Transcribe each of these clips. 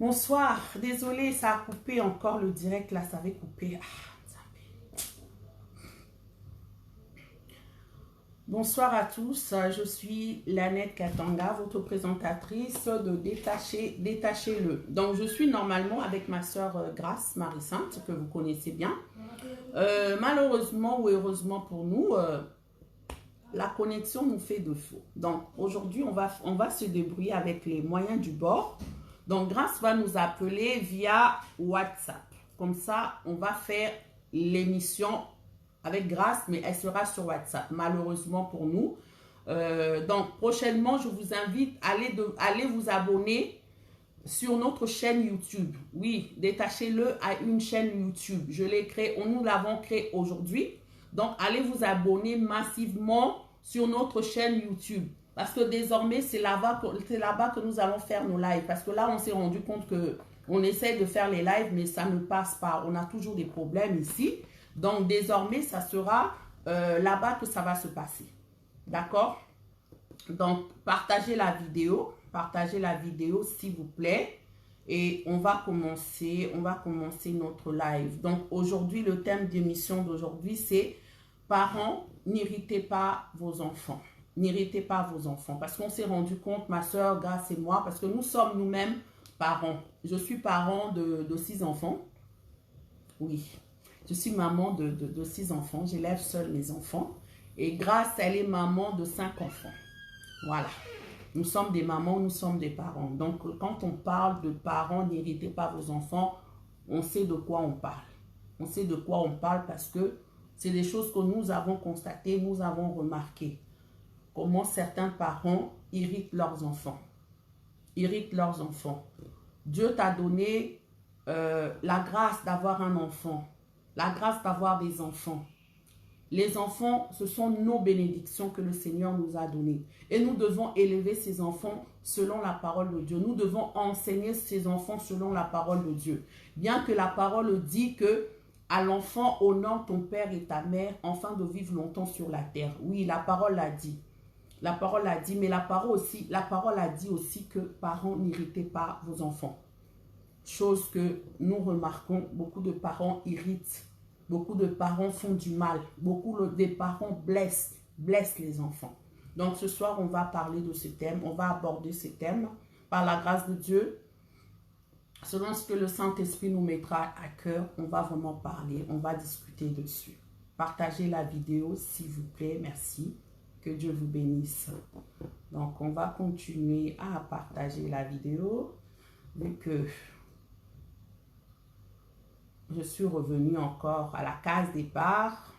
Bonsoir, désolé, ça a coupé encore le direct, là, ça avait coupé. Bonsoir à tous, je suis Lanette Katanga, votre présentatrice de Détachez-le. Donc, je suis normalement avec ma soeur Grace Marie-Sainte, que vous connaissez bien. Malheureusement ou heureusement pour nous, la connexion nous fait défaut. Donc, aujourd'hui, on va se débrouiller avec les moyens du bord. Donc, Grace va nous appeler via WhatsApp. Comme ça, on va faire l'émission avec Grace, mais elle sera sur WhatsApp, malheureusement pour nous. Donc, prochainement, je vous invite à aller vous abonner sur notre chaîne YouTube. Oui, détachez-le à une chaîne YouTube. Je l'ai créée, nous l'avons créée aujourd'hui. Donc, allez vous abonner massivement sur notre chaîne YouTube. Parce que désormais, c'est là-bas que nous allons faire nos lives. Parce que là, on s'est rendu compte que on essaie de faire les lives, mais ça ne passe pas. On a toujours des problèmes ici. Donc, désormais, ça sera là-bas que ça va se passer. D'accord? Donc, partagez la vidéo. Partagez la vidéo, s'il vous plaît. Et on va commencer notre live. Donc, aujourd'hui, le thème d'émission d'aujourd'hui, c'est « Parents, n'irritez pas vos enfants ». N'irritez pas vos enfants. Parce qu'on s'est rendu compte, ma soeur, Grace et moi, parce que nous sommes nous-mêmes parents. Je suis parent de 6 enfants. Oui, je suis maman de 6 enfants. J'élève seule mes enfants. Et Grace, elle est maman de 5 enfants. Voilà. Nous sommes des mamans, nous sommes des parents. Donc, quand on parle de parents, n'irritez pas vos enfants, on sait de quoi on parle. On sait de quoi on parle parce que c'est des choses que nous avons constatées, nous avons remarquées. Comment certains parents irritent leurs enfants. Irritent leurs enfants. Dieu t'a donné la grâce d'avoir un enfant, la grâce d'avoir des enfants. Les enfants, ce sont nos bénédictions que le Seigneur nous a données. Et nous devons élever ces enfants selon la parole de Dieu. Nous devons enseigner ces enfants selon la parole de Dieu. Bien que la parole dit que à l'enfant, honore ton père et ta mère, afin de vivre longtemps sur la terre. Oui, la parole l'a dit. La parole l'a dit, mais la parole a dit aussi que parents, n'irritez pas vos enfants. Chose que nous remarquons, beaucoup de parents irritent. Beaucoup de parents font du mal. Beaucoup de parents blessent les enfants. Donc ce soir, on va parler de ce thème. On va aborder ce thème par la grâce de Dieu. Selon ce que le Saint-Esprit nous mettra à cœur, on va vraiment parler. On va discuter dessus. Partagez la vidéo, s'il vous plaît. Merci. Que Dieu vous bénisse. Donc, on va continuer à partager la vidéo. Vu que je suis revenue encore à la case départ.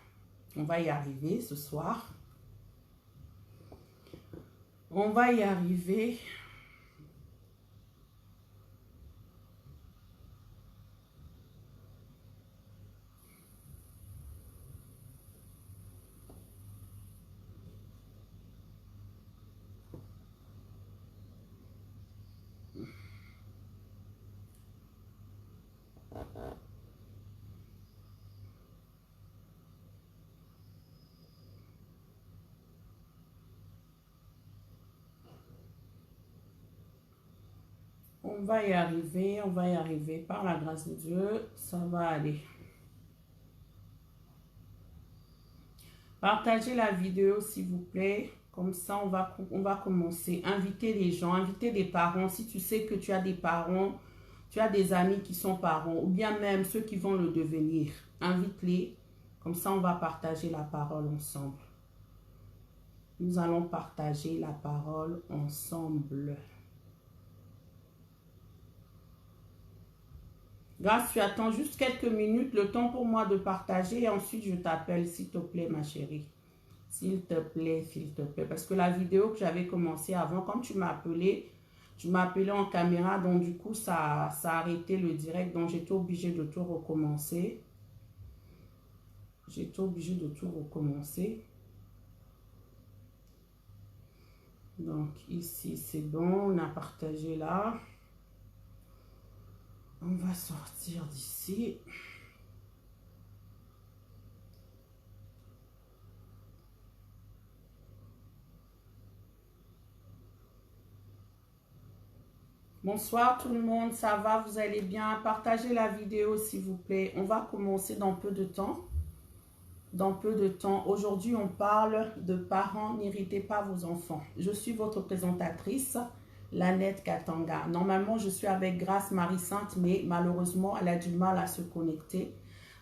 On va y arriver ce soir. On va y arriver. On va y arriver par la grâce de Dieu, ça va aller. Partagez la vidéo s'il vous plaît, comme ça on va commencer. Invitez les gens, invitez des parents, si tu sais que tu as des parents, tu as des amis qui sont parents, ou bien même ceux qui vont le devenir, invite-les, comme ça on va partager la parole ensemble. Nous allons partager la parole ensemble. Grâce, tu attends juste quelques minutes, le temps pour moi de partager et ensuite je t'appelle, s'il te plaît, ma chérie. S'il te plaît, s'il te plaît. Parce que la vidéo que j'avais commencé avant, quand tu m'as appelé en caméra, donc du coup, ça a arrêté le direct, donc j'étais obligée de tout recommencer. Donc ici, c'est bon, on a partagé là. On va sortir d'ici. Bonsoir tout le monde, ça va, vous allez bien? Partagez la vidéo s'il vous plaît. On va commencer dans peu de temps. Dans peu de temps. Aujourd'hui, on parle de parents, n'irritez pas vos enfants. Je suis votre présentatrice, Lanette Katanga. Normalement, je suis avec Grâce Marie-Sainte, mais malheureusement, elle a du mal à se connecter.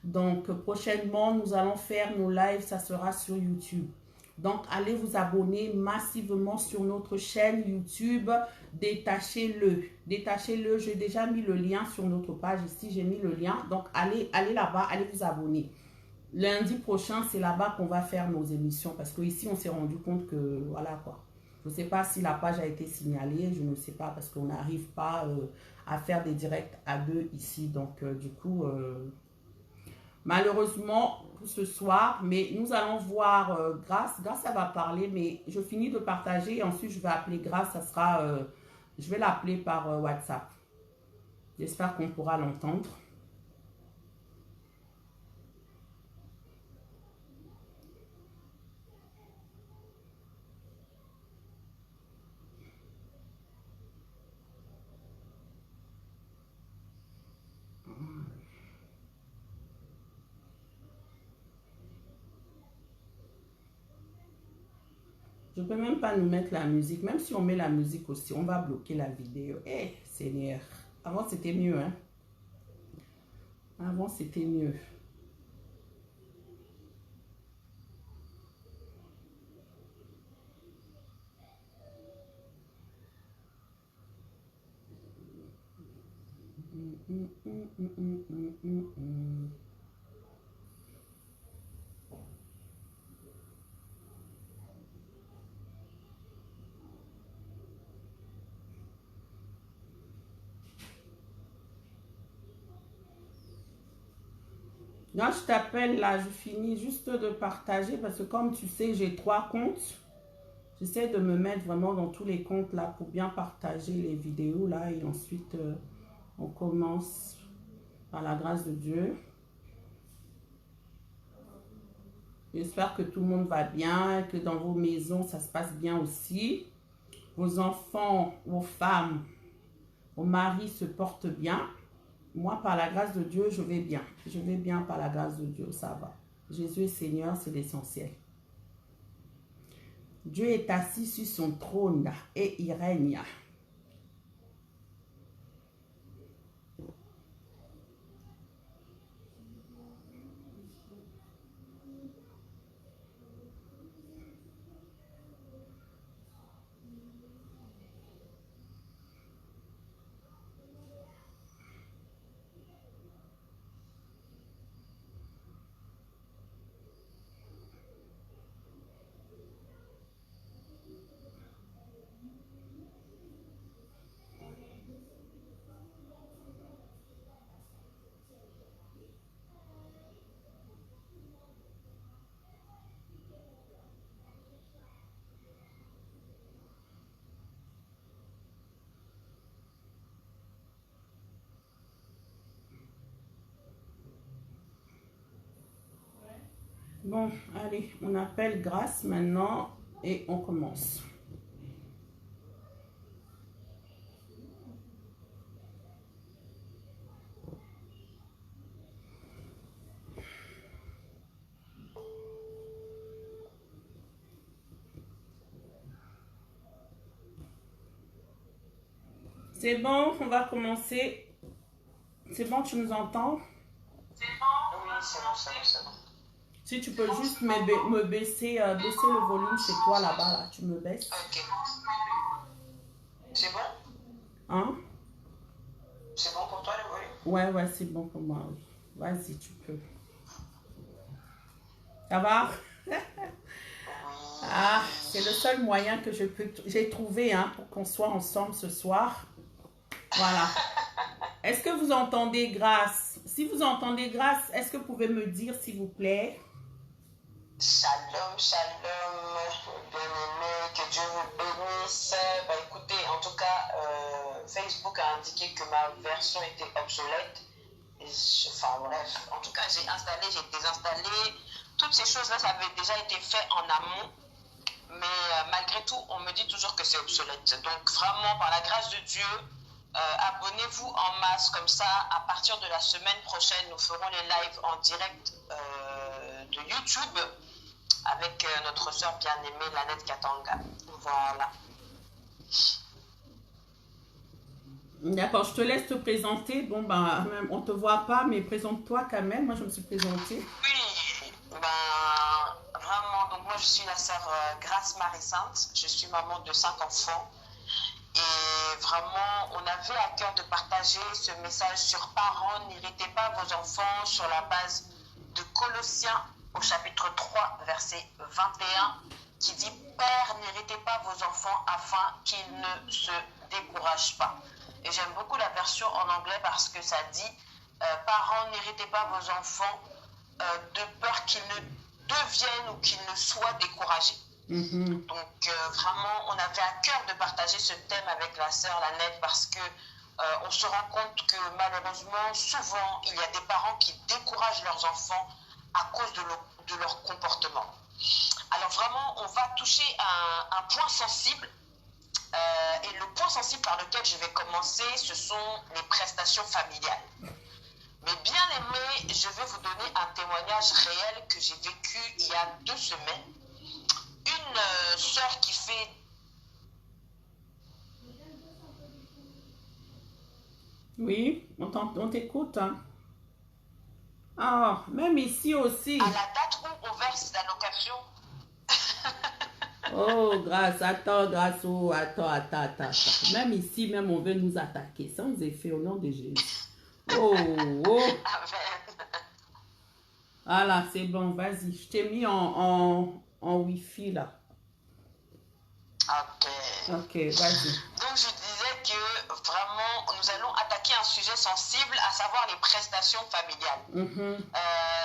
Donc, prochainement, nous allons faire nos lives, ça sera sur YouTube. Donc, allez vous abonner massivement sur notre chaîne YouTube. Détachez-le. Détachez-le. J'ai déjà mis le lien sur notre page ici. J'ai mis le lien. Donc, allez là-bas, allez vous abonner. Lundi prochain, c'est là-bas qu'on va faire nos émissions. Parce qu'ici, on s'est rendu compte que, voilà quoi. Je ne sais pas si la page a été signalée. Je ne sais pas parce qu'on n'arrive pas à faire des directs à deux ici. Donc, du coup... malheureusement, pour ce soir, mais nous allons voir Grâce. Grâce, elle va parler, mais je finis de partager et ensuite je vais appeler Grâce. Ça sera, je vais l'appeler par WhatsApp. J'espère qu'on pourra l'entendre. Je ne peux même pas nous mettre la musique. Même si on met la musique aussi, on va bloquer la vidéo. Eh, Seigneur. Avant, c'était mieux, hein. Avant, c'était mieux. Là, je t'appelle, là, je finis juste de partager parce que comme tu sais, j'ai 3 comptes. J'essaie de me mettre vraiment dans tous les comptes là pour bien partager les vidéos là et ensuite on commence par la grâce de Dieu. J'espère que tout le monde va bien, que dans vos maisons ça se passe bien aussi. Vos enfants, vos femmes, vos maris se portent bien. Moi, par la grâce de Dieu, je vais bien. Je vais bien par la grâce de Dieu, ça va. Jésus est Seigneur, c'est l'essentiel. Dieu est assis sur son trône et il règne. Bon, allez, on appelle Grâce maintenant et on commence. C'est bon, on va commencer. C'est bon, tu nous entends? Oui, c'est bon, c'est bon. Si tu peux juste me baisser, baisser le volume chez toi là-bas, là, tu me baisses. Ok. C'est bon? Hein? C'est bon pour toi le volume? Ouais, c'est bon pour moi, oui. Vas-y, tu peux. Ça va? Ah, c'est le seul moyen que j'ai trouvé hein, pour qu'on soit ensemble ce soir. Voilà. Est-ce que vous entendez Grâce? Si vous entendez Grâce, est-ce que vous pouvez me dire s'il vous plaît? Shalom, shalom, bien-aimé, que Dieu vous bénisse. Bah écoutez, en tout cas, Facebook a indiqué que ma version était obsolète. Enfin bref, en tout cas, j'ai installé, j'ai désinstallé. Toutes ces choses-là, ça avait déjà été fait en amont. Mais malgré tout, on me dit toujours que c'est obsolète. Donc vraiment, par la grâce de Dieu, abonnez-vous en masse, comme ça, à partir de la semaine prochaine, nous ferons les lives en direct de YouTube avec notre sœur bien-aimée, Lanette Katanga. Voilà. D'accord, je te laisse te présenter. Bon, ben, on ne te voit pas, mais présente-toi quand même. Moi, je me suis présentée. Oui, ben, vraiment, donc moi, je suis la sœur Grâce Marie-Sainte. Je suis maman de 5 enfants. Et vraiment, on avait à cœur de partager ce message sur parents, n'héritez pas vos enfants, sur la base de Colossiens au chapitre 3, verset 21, qui dit « Père, n'héritez pas vos enfants afin qu'ils ne se découragent pas ». Et j'aime beaucoup la version en anglais parce que ça dit « Parents, n'héritez pas vos enfants de peur qu'ils ne deviennent ou qu'ils ne soient découragés ». Donc vraiment, on avait à cœur de partager ce thème avec la sœur Lanette parce que on se rend compte que malheureusement, souvent, il y a des parents qui découragent leurs enfants à cause de leur comportement. Alors vraiment, on va toucher un point sensible et le point sensible par lequel je vais commencer, ce sont les prestations familiales. Mais bien aimé, je vais vous donner un témoignage réel que j'ai vécu il y a 2 semaines. Une sœur qui fait... Oui, on t'écoute. Hein. Ah, même ici aussi. À la date où on verse la location. Oh, grâce, attends. Même ici, même on veut nous attaquer sans effet au nom de Jésus. Oh. Amen. Voilà, c'est bon, vas-y. Je t'ai mis en Wi-Fi là. Ok, vas-y. Donc je disais que vraiment, nous allons attaquer un sujet sensible, à savoir les prestations familiales.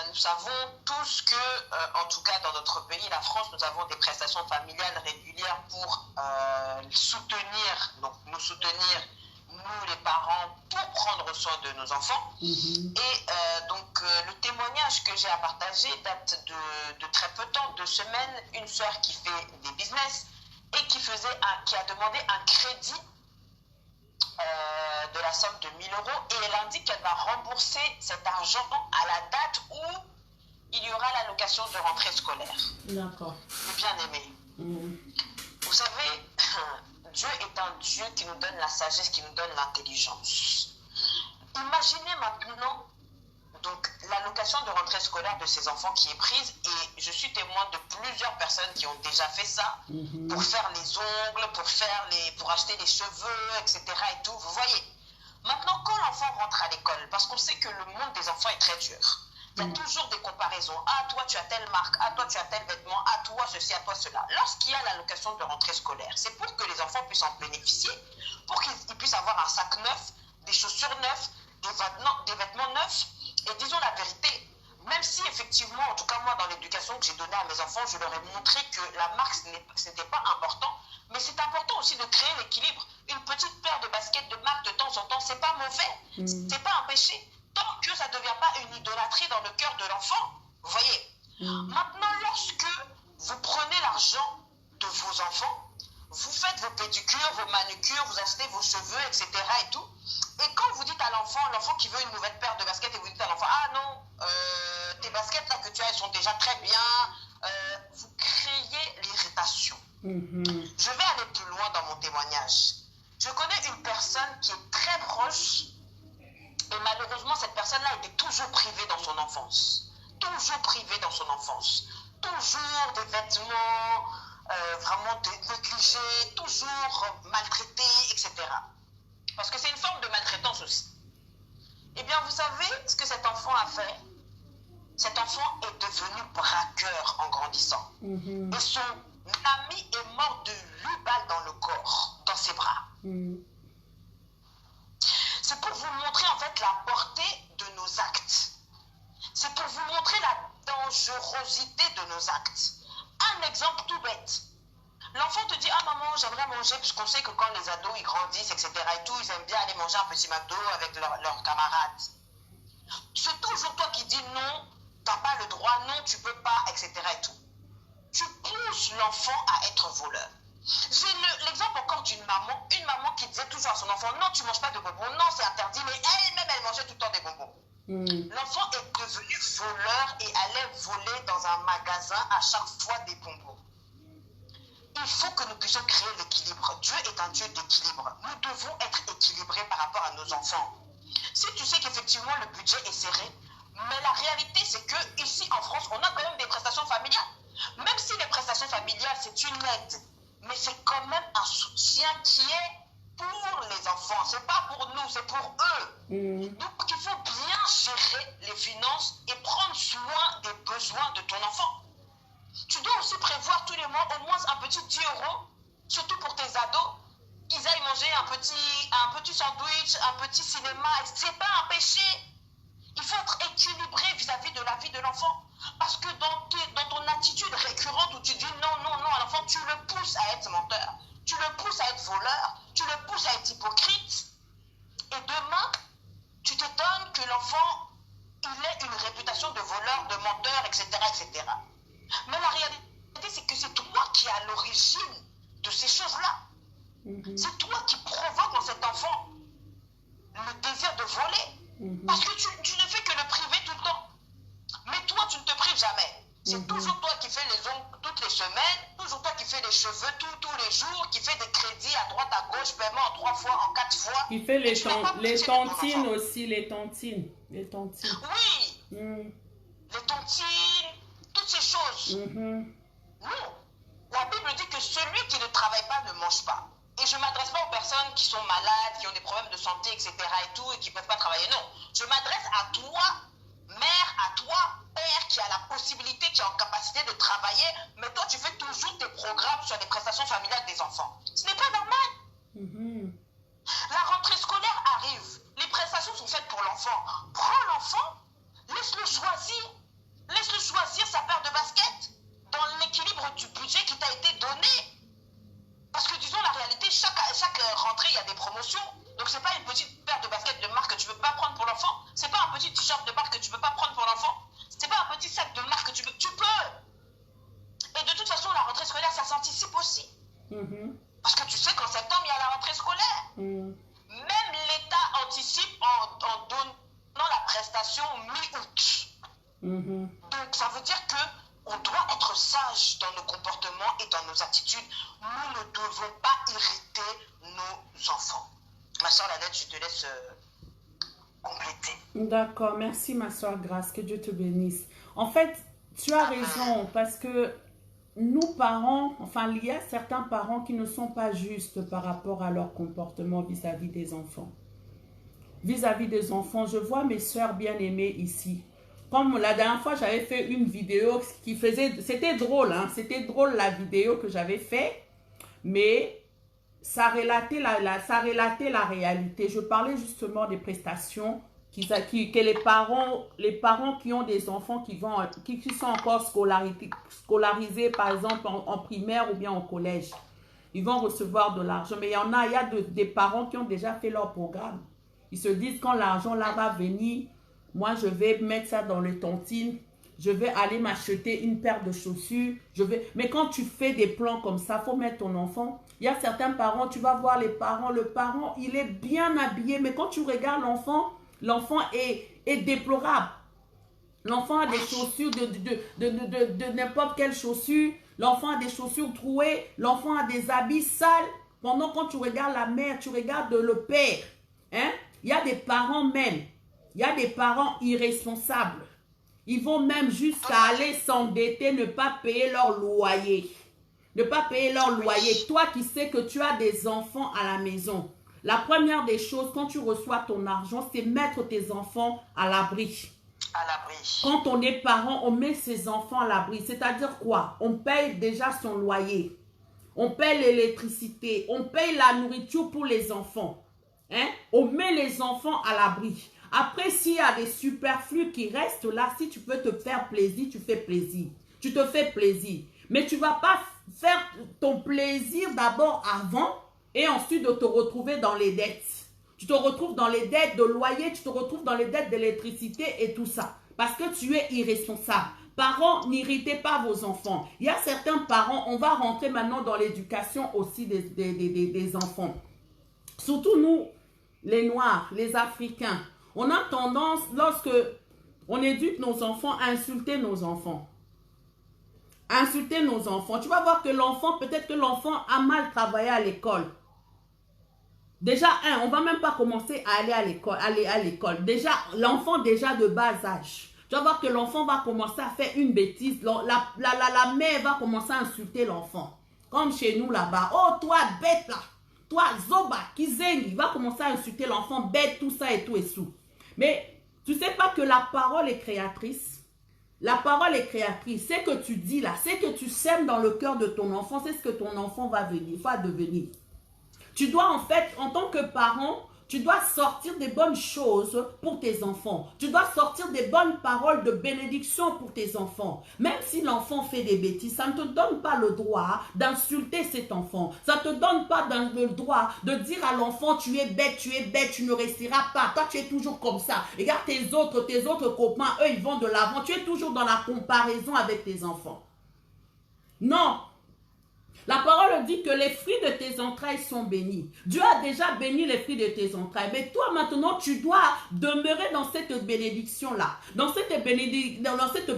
Nous savons tous que, en tout cas dans notre pays, la France, nous avons des prestations familiales régulières pour soutenir, donc nous soutenir, nous les parents, pour prendre soin de nos enfants. Et donc le témoignage que j'ai à partager date de très peu de temps, 2 semaines, une sœur qui fait des business et qui a demandé un crédit de la somme de 1 000 € et elle indique qu'elle va rembourser cet argent à la date où il y aura l'allocation de rentrée scolaire. D'accord. Bien aimé. Vous savez, Dieu est un Dieu qui nous donne la sagesse, qui nous donne l'intelligence. Imaginez maintenant donc l'allocation de rentrée scolaire de ces enfants qui est prise, et je suis témoin de plusieurs personnes qui ont déjà fait ça pour faire les ongles, pour acheter les cheveux, etc. et tout. Vous voyez. Maintenant, quand l'enfant rentre à l'école, parce qu'on sait que le monde des enfants est très dur, il y a toujours des comparaisons. Ah, toi, tu as telle marque. Ah, toi, tu as tel vêtement. Ah, toi, ceci, à toi, cela. Lorsqu'il y a l'allocation de rentrée scolaire, c'est pour que les enfants puissent en bénéficier, pour qu'ils puissent avoir un sac neuf, des chaussures neuves, des vêtements neufs. Et disons la vérité, même si effectivement, en tout cas moi, dans l'éducation que j'ai donnée à mes enfants, je leur ai montré que la marque, ce n'était pas important, mais c'est important aussi de créer l'équilibre. Une petite paire de baskets de marque de temps en temps, c'est pas mauvais, c'est pas un péché, tant que ça ne devient pas une idolâtrie dans le cœur de l'enfant. Vous voyez. Maintenant, lorsque vous prenez l'argent de vos enfants, vous faites vos pédicures, vos manucures, vous achetez vos cheveux, etc. et tout, et quand vous dites à l'enfant qui veut une nouvelle paire de baskets, et vous dites à l'enfant, ah non, tes baskets là que tu as, elles sont déjà très bien, vous créez l'irritation. Je vais aller plus loin dans mon témoignage. Je connais une personne qui est très proche, et malheureusement, cette personne-là était toujours privée dans son enfance. Toujours privée dans son enfance. Toujours des vêtements vraiment négligés, toujours maltraités, etc. Parce que c'est une forme de maltraitance aussi. Eh bien, vous savez ce que cet enfant a fait? Cet enfant est devenu braqueur en grandissant. Et son ami est mort de 8 balles dans le corps, dans ses bras. C'est pour vous montrer en fait la portée de nos actes. C'est pour vous montrer la dangerosité de nos actes. Un exemple tout bête. L'enfant te dit, ah maman, j'aimerais manger, puisqu'on sait que quand les ados ils grandissent, etc. et tout, ils aiment bien aller manger un petit McDo avec leurs camarades. C'est toujours toi qui dis non, t'as pas le droit, non, tu peux pas, etc. et tout. Tu pousses l'enfant à être voleur. J'ai l'exemple encore d'une maman maman qui disait toujours à son enfant, non, tu ne manges pas de bonbons, non, c'est interdit, mais elle-même, elle mangeait tout le temps des bonbons. L'enfant est devenu voleur et allait voler dans un magasin à chaque fois des bonbons. Il faut que nous puissions créer l'équilibre. Dieu est un Dieu d'équilibre. Nous devons être équilibrés par rapport à nos enfants. Si tu sais qu'effectivement le budget est serré, mais la réalité c'est que ici en France, on a quand même des prestations familiales. Même si les prestations familiales c'est une aide, mais c'est quand même un soutien qui est pour les enfants. C'est pas pour nous, c'est pour eux. Donc il faut bien gérer les finances et prendre soin des besoins de ton enfant. Tu dois aussi prévoir tous les mois au moins un petit 10 €, surtout pour tes ados, qu'ils aillent manger un petit sandwich, un petit cinéma. C'est pas un péché. Il faut être équilibré vis-à-vis de la vie de l'enfant. Parce que dans ton attitude récurrente où tu dis non, non, non à l'enfant, tu le pousses à être menteur, tu le pousses à être voleur, tu le pousses à être hypocrite. Et demain, tu t'étonnes que l'enfant, il ait une réputation de voleur, de menteur, etc., etc. Mais la réalité, c'est que c'est toi qui es à l'origine de ces choses-là. C'est toi qui provoque dans cet enfant le désir de voler. Parce que tu ne fais que le priver tout le temps. Mais toi, tu ne te prives jamais. C'est toujours toi qui fais les ongles toutes les semaines, toujours toi qui fais les cheveux tous les jours, qui fais des crédits à droite, à gauche, paiement en 3 fois, en 4 fois. Qui fait les tontines aussi, les tontines. Oui. Les tontines, toutes ces choses. Non. La Bible dit que celui qui ne travaille pas ne mange pas. Et je ne m'adresse pas aux personnes qui sont malades, qui ont des problèmes de santé, etc. et tout, et qui ne peuvent pas travailler. Non. Je m'adresse à toi, mère, à toi, père, qui a la possibilité, qui a en capacité de travailler, mais toi, tu fais toujours tes programmes sur les prestations familiales des enfants. Ce n'est pas normal. La rentrée scolaire arrive. Les prestations sont faites pour l'enfant. Prends l'enfant, laisse-le choisir. Laisse-le choisir sa paire de baskets dans l'équilibre du budget qui t'a été donné. Parce que disons la réalité, chaque rentrée, il y a des promotions. Donc c'est pas une petite paire de baskets de marque que tu ne peux pas prendre pour l'enfant. C'est pas un petit t-shirt de marque que tu ne peux pas prendre pour l'enfant. C'est pas un petit sac de marque que tu peux. Tu peux. Et de toute façon, la rentrée scolaire, ça s'anticipe aussi. Parce que tu sais qu'en septembre, il y a la rentrée scolaire. Même l'État anticipe en donnant la prestation mi-août. Donc ça veut dire que on doit être sage dans nos comportements et dans nos attitudes. Nous ne devons pas irriter nos enfants. Ma soeur Lanette, je te laisse compléter. D'accord, merci ma soeur Grâce, que Dieu te bénisse. En fait, tu as raison, parce que nous parents, enfin il y a certains parents qui ne sont pas justes par rapport à leur comportement vis-à-vis des enfants. Vis-à-vis des enfants, je vois mes soeurs bien-aimées ici. Comme la dernière fois, j'avais fait une vidéo qui faisait... C'était drôle, hein? C'était drôle la vidéo que j'avais fait, mais ça relatait la réalité. Je parlais justement des prestations que les parents qui ont des enfants qui sont encore scolarisés, par exemple en primaire ou bien en collège, ils vont recevoir de l'argent. Mais il y a des parents qui ont déjà fait leur programme. Ils se disent quand l'argent là va venir, moi je vais mettre ça dans les tontines, je vais aller m'acheter une paire de chaussures, mais quand tu fais des plans comme ça, il faut mettre ton enfant. Il y a certains parents, tu vas voir les parents, le parent il est bien habillé, mais quand tu regardes l'enfant est déplorable. L'enfant a des chaussures de n'importe quelle chaussure, l'enfant a des chaussures trouées, l'enfant a des habits sales. Pendant quand tu regardes la mère, tu regardes le père, hein? Il y a des parents même, il y a des parents irresponsables. Ils vont même jusqu'à aller s'endetter, ne pas payer leur loyer. Ne pas payer leur loyer. Toi qui sais que tu as des enfants à la maison, la première des choses, quand tu reçois ton argent, c'est mettre tes enfants à l'abri. À l'abri. Quand on est parent, on met ses enfants à l'abri. C'est-à-dire quoi? On paye déjà son loyer. On paye l'électricité. On paye la nourriture pour les enfants. Hein? On met les enfants à l'abri. Après, s'il y a des superflus qui restent là, si tu peux te faire plaisir, tu fais plaisir. Tu te fais plaisir. Mais tu ne vas pas faire ton plaisir d'abord avant et ensuite de te retrouver dans les dettes. Tu te retrouves dans les dettes de loyer, tu te retrouves dans les dettes d'électricité et tout ça. Parce que tu es irresponsable. Parents, n'irritez pas vos enfants. Il y a certains parents, on va rentrer maintenant dans l'éducation aussi des enfants. surtout nous, les Noirs, les Africains, on a tendance, lorsque on éduque nos enfants, à insulter nos enfants. Insulter nos enfants. Tu vas voir que l'enfant, peut-être que l'enfant a mal travaillé à l'école. Déjà, on ne va même pas commencer à aller à l'école. Déjà, l'enfant déjà de bas âge. Tu vas voir que l'enfant va commencer à faire une bêtise. La mère va commencer à insulter l'enfant. Comme chez nous là-bas. Oh, toi, bête là. Toi, Zoba, Kizengi. Il va commencer à insulter l'enfant, bête, tout ça et tout et tout. Mais tu ne sais pas que la parole est créatrice. La parole est créatrice. C'est que tu dis là, c'est que tu sèmes dans le cœur de ton enfant, c'est ce que ton enfant va devenir. Tu dois en fait, en tant que parent, tu dois sortir des bonnes choses pour tes enfants. Tu dois sortir des bonnes paroles de bénédiction pour tes enfants. Même si l'enfant fait des bêtises, ça ne te donne pas le droit d'insulter cet enfant. Ça ne te donne pas le droit de dire à l'enfant, tu es bête, tu ne réussiras pas. Toi, tu es toujours comme ça. Regarde tes autres copains, eux, ils vont de l'avant. Tu es toujours dans la comparaison avec tes enfants. Non. La parole dit que les fruits de tes entrailles sont bénis. Dieu a déjà béni les fruits de tes entrailles. Mais toi maintenant, tu dois demeurer dans cette bénédiction-là. Dans cette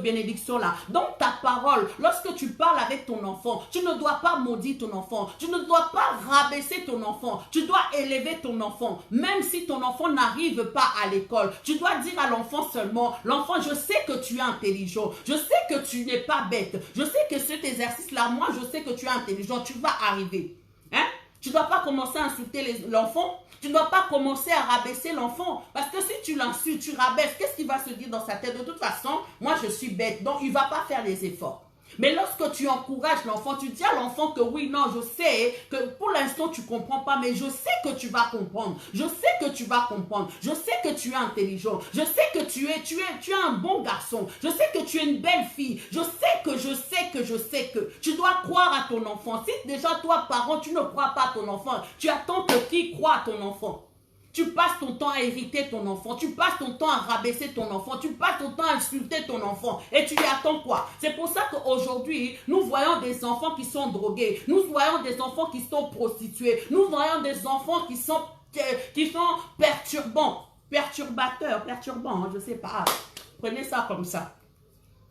bénédiction-là. Dans ta parole, lorsque tu parles avec ton enfant, tu ne dois pas maudire ton enfant. Tu ne dois pas rabaisser ton enfant. Tu dois élever ton enfant. Même si ton enfant n'arrive pas à l'école, tu dois dire à l'enfant seulement, l'enfant, je sais que tu es intelligent. Je sais que tu n'es pas bête. Je sais que cet exercice-là, moi, je sais que tu es intelligent. Tu vas arriver. Hein? Tu ne dois pas commencer à insulter l'enfant. Tu ne dois pas commencer à rabaisser l'enfant. Parce que si tu l'insultes, tu rabaisses, qu'est-ce qu'il va se dire dans sa tête? De toute façon, moi je suis bête. Donc il ne va pas faire les efforts. Mais lorsque tu encourages l'enfant, tu dis à l'enfant que oui, non, je sais que pour l'instant tu ne comprends pas, mais je sais que tu vas comprendre. Je sais que tu vas comprendre. Je sais que tu es intelligent. Je sais que tu es un bon garçon. Je sais que tu es une belle fille. Je sais que. Tu dois croire à ton enfant. Si déjà toi, parent, tu ne crois pas à ton enfant, tu attends que qui croit à ton enfant? Tu passes ton temps à irriter ton enfant. Tu passes ton temps à rabaisser ton enfant. Tu passes ton temps à insulter ton enfant. Et tu y attends quoi? C'est pour ça qu'aujourd'hui, nous voyons des enfants qui sont drogués. Nous voyons des enfants qui sont prostitués. Nous voyons des enfants qui sont perturbants. Perturbants, je ne sais pas. Prenez ça comme ça.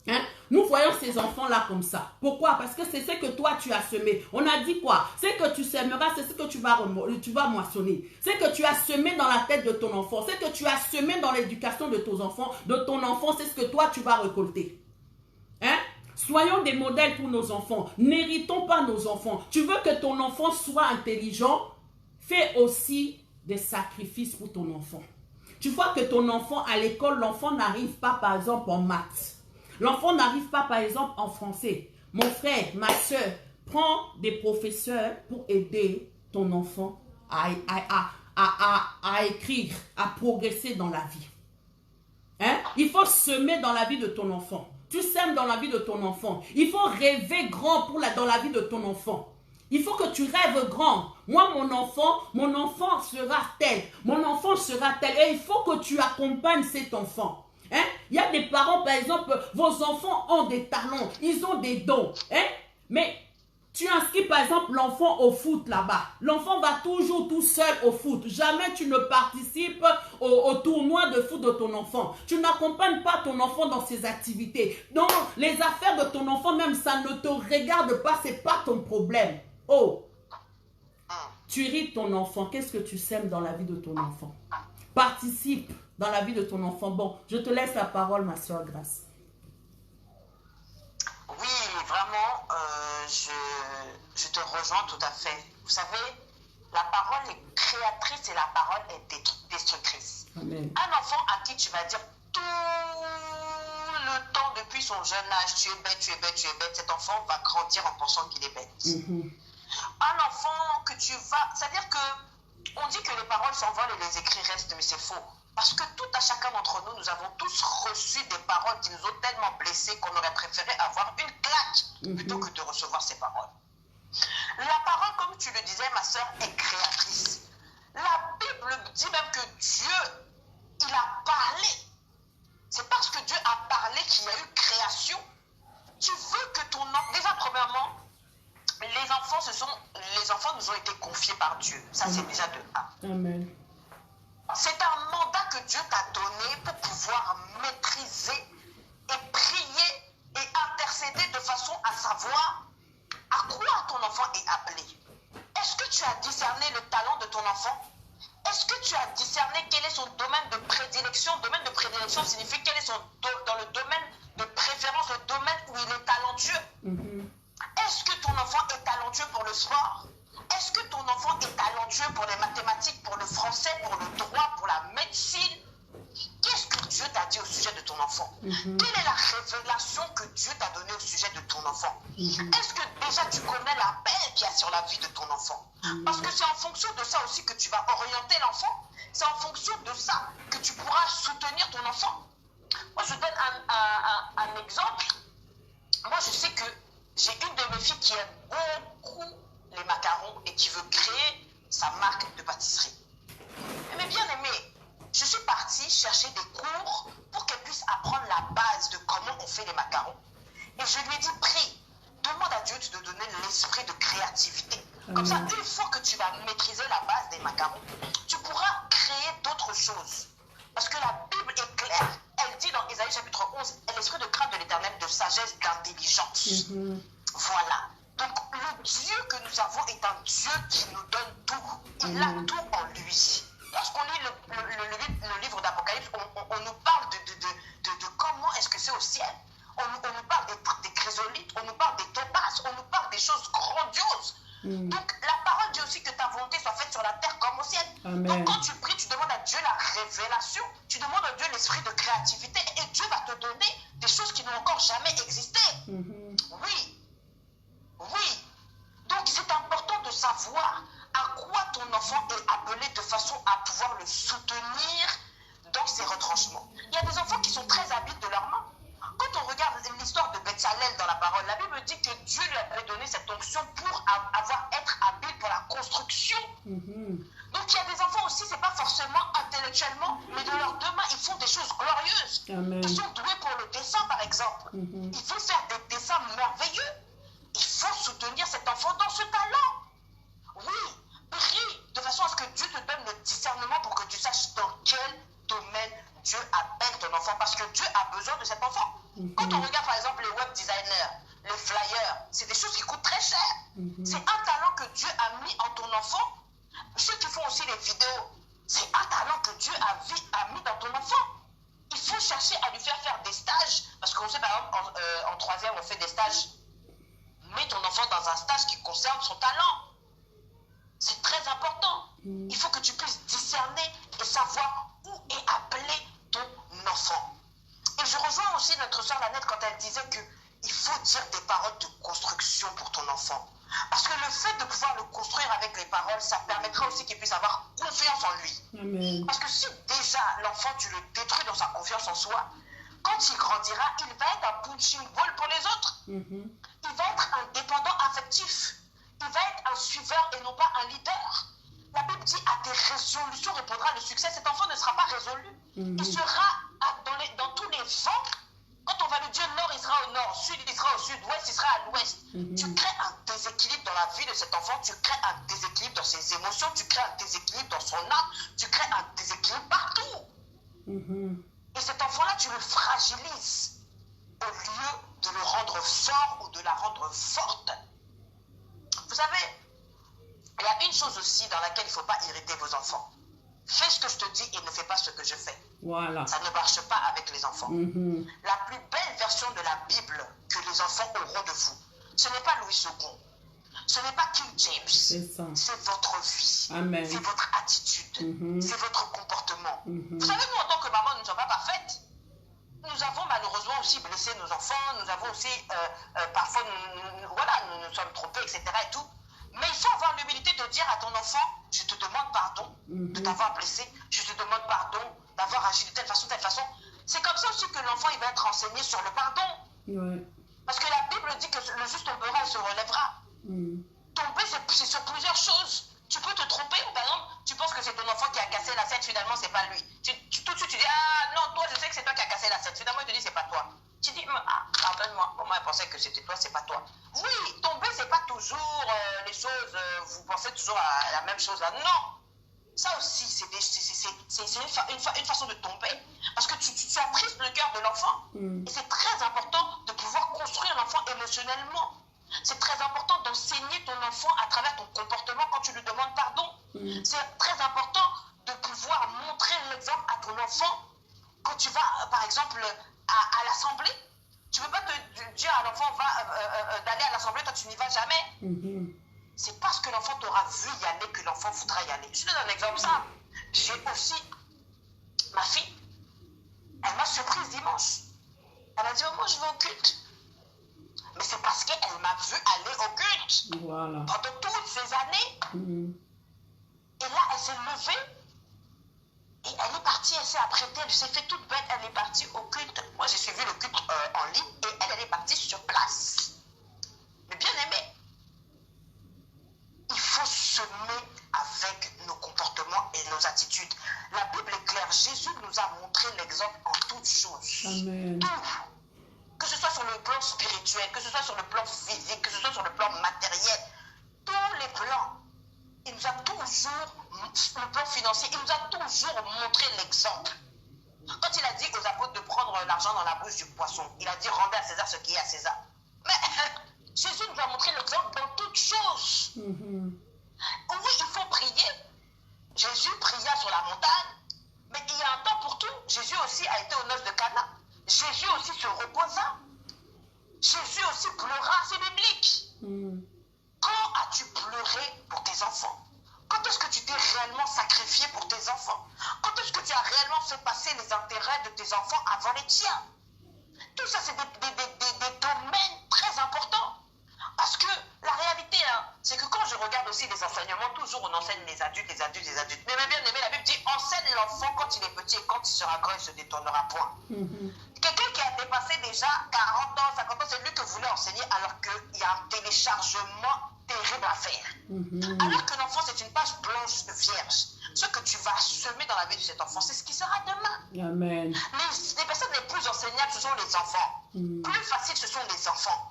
Hein? Nous voyons ces enfants-là comme ça. Pourquoi? Parce que c'est ce que toi tu as semé. On a dit quoi? C'est que tu sèmeras, c'est ce que tu vas moissonner. C'est que tu as semé dans la tête de ton enfant. C'est que tu as semé dans l'éducation de ton enfant, c'est ce que toi tu vas récolter. Hein? Soyons des modèles pour nos enfants. N'héritons pas nos enfants. Tu veux que ton enfant soit intelligent? Fais aussi des sacrifices pour ton enfant. Tu vois que ton enfant à l'école, l'enfant n'arrive pas par exemple en maths. L'enfant n'arrive pas, par exemple, en français. Mon frère, ma soeur, prends des professeurs pour aider ton enfant à écrire, à progresser dans la vie. Hein? Il faut semer dans la vie de ton enfant. Tu sèmes dans la vie de ton enfant. Il faut rêver grand dans la vie de ton enfant. Il faut que tu rêves grand. Moi, mon enfant sera tel. Mon enfant sera tel. Et il faut que tu accompagnes cet enfant. Hein? Il y a des parents, par exemple, vos enfants ont des talents, ils ont des dons. Hein? Mais tu inscris, par exemple, l'enfant au foot là-bas. L'enfant va toujours tout seul au foot. Jamais tu ne participes au tournoi de foot de ton enfant. Tu n'accompagnes pas ton enfant dans ses activités. Donc, les affaires de ton enfant, même ça ne te regarde pas, ce n'est pas ton problème. Oh! Tu irrites ton enfant. Qu'est-ce que tu sèmes dans la vie de ton enfant? Participe dans la vie de ton enfant. Bon, je te laisse la parole, ma soeur Grâce. Oui, vraiment, je te rejoins tout à fait. Vous savez, la parole est créatrice et la parole est destructrice. Amen. Un enfant à qui tu vas dire tout le temps depuis son jeune âge, tu es bête, tu es bête, tu es bête, cet enfant va grandir en pensant qu'il est bête. Un enfant que tu vas... C'est-à-dire que on dit que les paroles s'envolent et les écrits restent, mais c'est faux. Parce que tout à chacun d'entre nous, nous avons tous reçu des paroles qui nous ont tellement blessés qu'on aurait préféré avoir une claque plutôt que de recevoir ces paroles. La parole, comme tu le disais, ma soeur, est créatrice. La Bible dit même que Dieu, il a parlé. C'est parce que Dieu a parlé qu'il y a eu création. Tu veux que ton enfant... Déjà, premièrement, les les enfants nous ont été confiés par Dieu. Ça, c'est déjà de 1. Amen. C'est un mandat que Dieu t'a donné pour pouvoir maîtriser et prier et intercéder de façon à savoir à quoi ton enfant est appelé. Est-ce que tu as discerné le talent de ton enfant? Est-ce que tu as discerné quel est son domaine de prédilection? Domaine de prédilection signifie quel est dans le domaine de préférence, le domaine où il est talentueux. Est-ce que ton enfant est talentueux pour le sport? Est-ce que ton enfant est talentueux pour les mathématiques, pour le français, pour le droit, pour la médecine? Qu'est-ce que Dieu t'a dit au sujet de ton enfant? Quelle est la révélation que Dieu t'a donnée au sujet de ton enfant? Est-ce que déjà tu connais la paix qu'il y a sur la vie de ton enfant? Parce que c'est en fonction de ça aussi que tu vas orienter l'enfant. C'est en fonction de ça que tu pourras soutenir ton enfant. Moi, je donne un exemple. Moi, je sais que j'ai une de mes filles qui aime beaucoup les macarons et qui veut créer sa marque de pâtisserie. Mais bien aimé, je suis partie chercher des cours pour qu'elle puisse apprendre la base de comment on fait les macarons. Et je lui ai dit, prie, demande à Dieu de te donner l'esprit de créativité. Comme ça, une fois que tu vas maîtriser la base des macarons, tu pourras créer d'autres choses. Parce que la Bible est claire. Elle dit dans Ésaïe chapitre 11, l'esprit de crainte de l'éternel, de sagesse, d'intelligence. Voilà. Donc, le Dieu que nous avons est un Dieu qui nous donne tout. Il a tout en lui. Lorsqu'on lit le livre d'Apocalypse, on nous parle de comment est-ce que c'est au ciel. On nous parle des chrysolites, on nous parle des topazes, on nous parle des choses grandioses. Donc, la parole dit aussi que ta volonté soit faite sur la terre comme au ciel. Amen. Donc, quand tu pries, tu demandes à Dieu la révélation, tu demandes à Dieu l'esprit de créativité et Dieu va te donner des choses qui n'ont encore jamais existé. Oui. Oui. Donc, c'est important de savoir à quoi ton enfant est appelé de façon à pouvoir le soutenir dans ses retranchements. Il y a des enfants qui sont très habiles de leurs mains. Quand on regarde l'histoire de Bezalel dans la parole, la Bible dit que Dieu lui avait donné cette onction pour être habile pour la construction. Donc il y a des enfants aussi, c'est pas forcément intellectuellement, mais de leurs deux mains, ils font des choses glorieuses. Amen. Ils sont doués pour le dessin, par exemple. Ils vont faire des dessins merveilleux. Il faut soutenir cet enfant dans ce talent. Oui, prie de façon à ce que Dieu te donne le discernement pour que tu saches dans quel domaine Dieu appelle ton enfant, parce que Dieu a besoin de cet enfant. Quand on regarde par exemple les web designers, les flyers, c'est des choses qui coûtent très cher. C'est un talent que Dieu a mis en ton enfant. Ceux qui font aussi les vidéos, c'est un talent que Dieu a mis dans ton enfant. Il faut chercher à lui faire des stages, parce qu'on sait par exemple en troisième on fait des stages. Mets ton enfant dans un stage qui concerne son talent. C'est très important. Il faut que tu puisses discerner et savoir où est appelé ton enfant. Et je rejoins aussi notre sœur Lanette quand elle disait qu'il faut dire des paroles de construction pour ton enfant. Parce que le fait de pouvoir le construire avec les paroles, ça permettra aussi qu'il puisse avoir confiance en lui. Amen. Parce que si déjà l'enfant, tu le détruis dans sa confiance en soi, quand il grandira, il va être un punching ball pour les autres. Il va être un dépendant affectif. Il va être un suiveur et non pas un leader. La Bible dit à tes résolutions répondra le succès. Cet enfant ne sera pas résolu. Il sera dans tous les vents. Quand on va lui dire nord, il sera au nord, sud, il sera au sud, ouest, il sera à l'ouest. Tu crées un déséquilibre dans la vie de cet enfant, tu crées un déséquilibre dans ses émotions, tu crées un déséquilibre dans son âme, tu crées un déséquilibre partout. Et cet enfant-là, tu le fragilises au lieu de le rendre fort ou de la rendre forte. Vous savez, il y a une chose aussi dans laquelle il ne faut pas irriter vos enfants. Fais ce que je te dis et ne fais pas ce que je fais. Voilà. Ça ne marche pas avec les enfants. La plus belle version de la Bible que les enfants auront de vous, ce n'est pas Louis II, ce n'est pas King James, c'est votre vie. Amen. C'est votre attitude, c'est votre comportement. Vous savez, nous en tant que maman, nous ne sommes pas parfaites. Nous avons malheureusement aussi blessé nos enfants, nous avons aussi parfois, nous sommes trompés, etc. et tout. Mais il faut avoir l'humilité de dire à ton enfant, je te demande pardon de t'avoir blessé, je te demande pardon d'avoir agi de telle façon, telle façon. C'est comme ça aussi que l'enfant il va être enseigné sur le pardon. Parce que la Bible dit que le juste tombera et se relèvera. Tomber, c'est sur plusieurs choses. Tu peux te tromper, ou par exemple, tu penses que c'est ton enfant qui a cassé l'assiette, finalement c'est pas lui. Tout de suite tu dis, ah non, toi je sais que c'est toi qui as cassé l'assiette, finalement il te dit c'est pas toi. Tu dis, ah, pardonne-moi, moi je pensais que c'était toi, c'est pas toi. Oui, tomber c'est pas toujours les choses, vous pensez toujours à la même chose là. Non! Ça aussi, c'est une façon de tomber. Parce que tu attristes le cœur de l'enfant. Et c'est très important de pouvoir construire l'enfant émotionnellement. C'est très important d'enseigner ton enfant à travers ton comportement quand tu lui demandes pardon. C'est très important de pouvoir montrer l'exemple à ton enfant quand tu vas, par exemple, à l'assemblée. Tu ne peux pas te dire à l'enfant d'aller à l'assemblée, toi tu n'y vas jamais. C'est parce que l'enfant t'aura vu y aller que l'enfant voudra y aller. Je te donne un exemple simple. J'ai aussi ma fille. Elle m'a surprise dimanche. Elle m'a dit, maman, je vais au culte. Mais c'est parce qu'elle m'a vu aller au culte. Voilà. Pendant toutes ces années. Et là, elle s'est levée. Et elle est partie, elle s'est apprêtée, elle s'est fait toute bête, elle est partie au culte. Moi, j'ai suivi le culte en ligne et elle est partie sur place. Mais bien aimé, il faut semer avec nos comportements et nos attitudes. La Bible est claire, Jésus nous a montré l'exemple en toutes choses. Amen. Tout. Que ce soit sur le plan spirituel, que ce soit sur le plan physique, que ce soit sur le plan matériel, tous les plans. Il nous a toujours, sur le plan financier, il nous a toujours montré l'exemple. Quand il a dit aux apôtres de prendre l'argent dans la bouche du poisson, il a dit rendez à César ce qui est à César. Mais Jésus nous a montré l'exemple dans toutes choses. Oui, il faut prier. Jésus pria sur la montagne, mais il y a un temps pour tout. Jésus aussi a été aux noces de Cana. Jésus aussi se reposa. Jésus aussi pleura, c'est biblique. Quand as-tu pleuré pour tes enfants? Quand est-ce que tu t'es réellement sacrifié pour tes enfants? Quand est-ce que tu as réellement fait passer les intérêts de tes enfants avant les tiens? Tout ça, c'est des domaines très importants. Parce que la réalité, c'est que quand je regarde aussi les enseignements, toujours on enseigne les adultes. Mais bien aimé, la Bible dit, enseigne l'enfant quand il est petit et quand il sera grand, il ne se détournera point. Quelqu'un qui a dépassé déjà 40 ans, 50 ans, c'est lui que vous voulez enseigner alors qu'il y a un téléchargement terrible à faire. Alors que l'enfant, c'est une page blanche vierge. Ce que tu vas semer dans la vie de cet enfant, c'est ce qui sera demain. Amen. Les personnes les plus enseignables, ce sont les enfants. Plus facile, ce sont les enfants.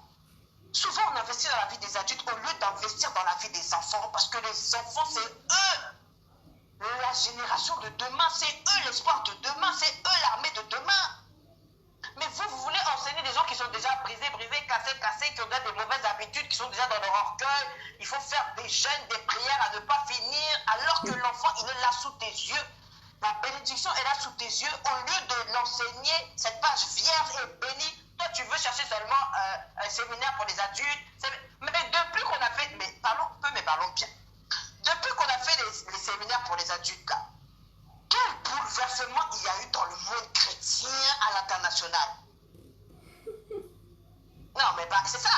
Souvent, on investit dans la vie des adultes au lieu d'investir dans la vie des enfants, parce que les enfants, c'est eux la génération de demain, c'est eux l'espoir de demain, c'est eux l'armée de demain. Mais vous voulez enseigner des gens qui sont déjà brisés, cassés, qui ont déjà des mauvaises habitudes, qui sont déjà dans leur orgueil. Il faut faire des jeûnes, des prières à ne pas finir, alors que l'enfant, il est là sous tes yeux. La bénédiction est là sous tes yeux. Au lieu de l'enseigner, cette page vierge et bénie, toi, tu veux chercher seulement un séminaire pour les adultes. Mais depuis qu'on a fait, mais parlons bien. Depuis qu'on a fait les séminaires pour les adultes, là, quel bouleversement il y a eu dans le monde chrétien à l'international. Non, mais c'est ça.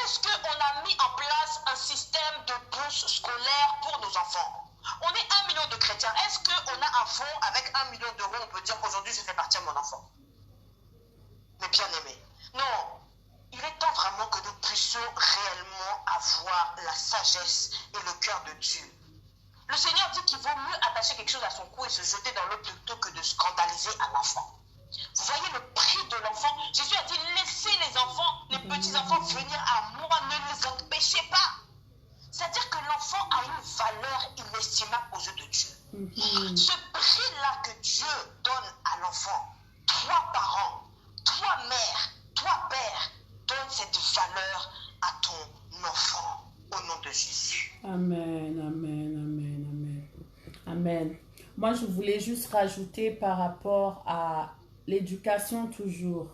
Est-ce qu'on a mis en place un système de bourse scolaire pour nos enfants? On est 1 million de chrétiens. Est-ce qu'on a un fonds avec 1 million d'euros? On peut dire qu'aujourd'hui, je fais partir mon enfant. Mais bien aimé. Non. Il est temps vraiment que nous puissions réellement avoir la sagesse et le cœur de Dieu. Le Seigneur dit qu'il vaut mieux attacher quelque chose à son cou et se jeter dans l'eau plutôt que de scandaliser un enfant. Vous voyez le prix de l'enfant. Jésus a dit, laissez les enfants, les petits-enfants venir à moi, ne les empêchez pas. C'est-à-dire que l'enfant a une valeur inestimable aux yeux de Dieu. Ce prix-là que Dieu donne à l'enfant, toi parents, toi mère, toi père, donne cette valeur à ton enfant au nom de Jésus. Amen, amen, amen, amen. Amen. Moi, je voulais juste rajouter par rapport à l'éducation toujours,